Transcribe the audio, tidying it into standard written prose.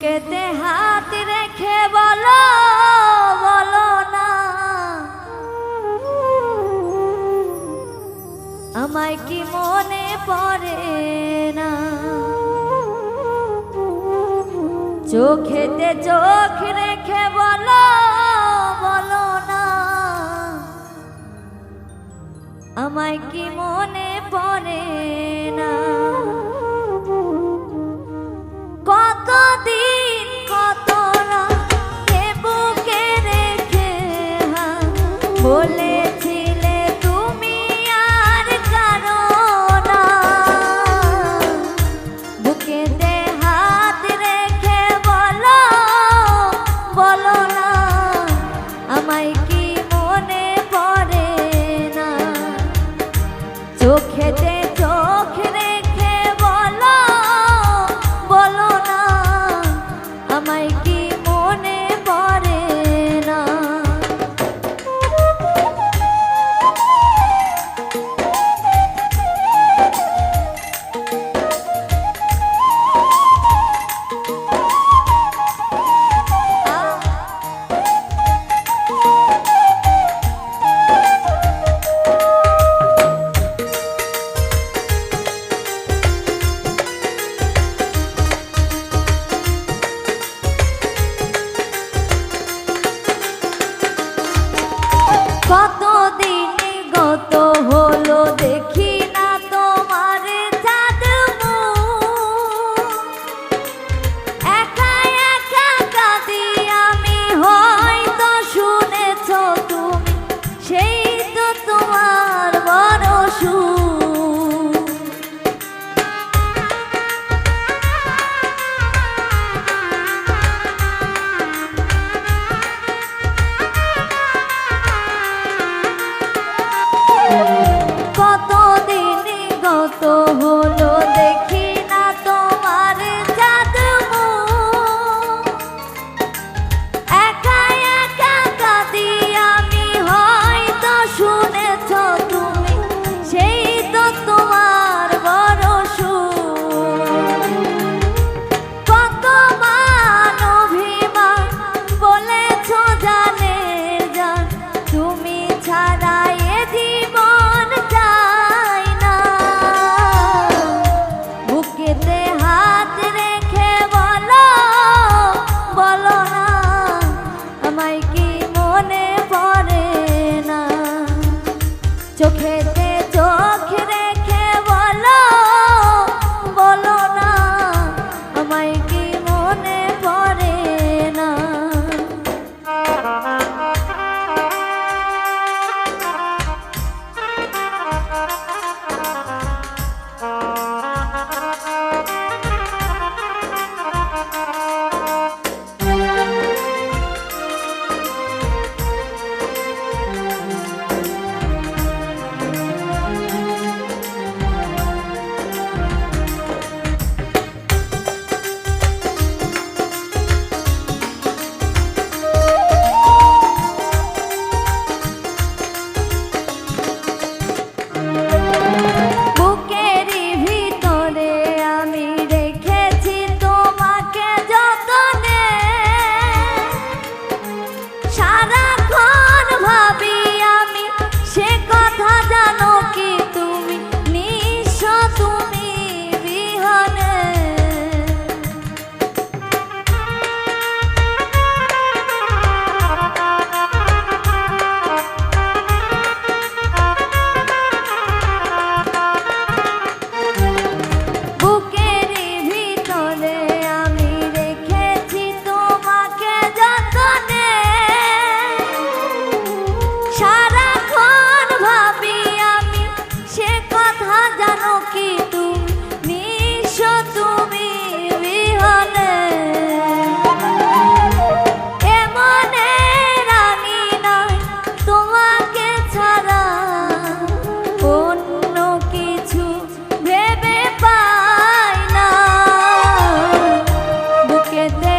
কেতে হাত রেখে বলো বলো না আমায় কি মনে পড়ে না। চোখেতে চোখ রেখে বলো বলো না আমায় কি মনে পড়ে না। কতদিন কত রাত বুকে রেখে বলেছিলে তুমি আর কারো না। বুকেতে হাত রেখে বলো বলো না আমায় কি মনে পড়ে না। চোখেতে চোখ রেখে বলো বলো না আমায় কি মনে পড়ে না। কতদিন গত হলো দেখি না তোমার চাঁদ মুখ। একা একা কাঁদি আমি হয়তো শুনেছ তুমি সেই তো তোমার বড় সুখ। কতদিন গত হলো দেখি না তোমার চাঁদ মুখ। একা একা কাঁদি আমি হয়তো শুনেছ তুমি সেই তো তোমার বড় সুখ। কত মান অভিমান বলেছ জানের জান তুমি ছাড়া এ জীবন চাই না। বুকেতে হাত রেখে বলো বলো না আমায় কি মনে পড়ে না। চোখেতে চোখ রেখে বলো বলো না আমায় কি মনে পড়ে না। বুকেরই ভিতরে আমি রেখেছি তোমাকে যতনে। সারাক্ষণ ভাবি আমি সে কথা জানো কি তুমি নিঃস্ব তুমি বিহনে। বুকেরই ভিতরে আমি রেখেছি তোমাকে যতনে। সারাক্ষণ ভাবি আমি সে কথা জানো কি তুমি নিঃস্ব তুমি বিহনে। এমনে রাঙি নয় তোমাকে ছাড়া অন্য কিছু ভেবে পাই না। বুকেতে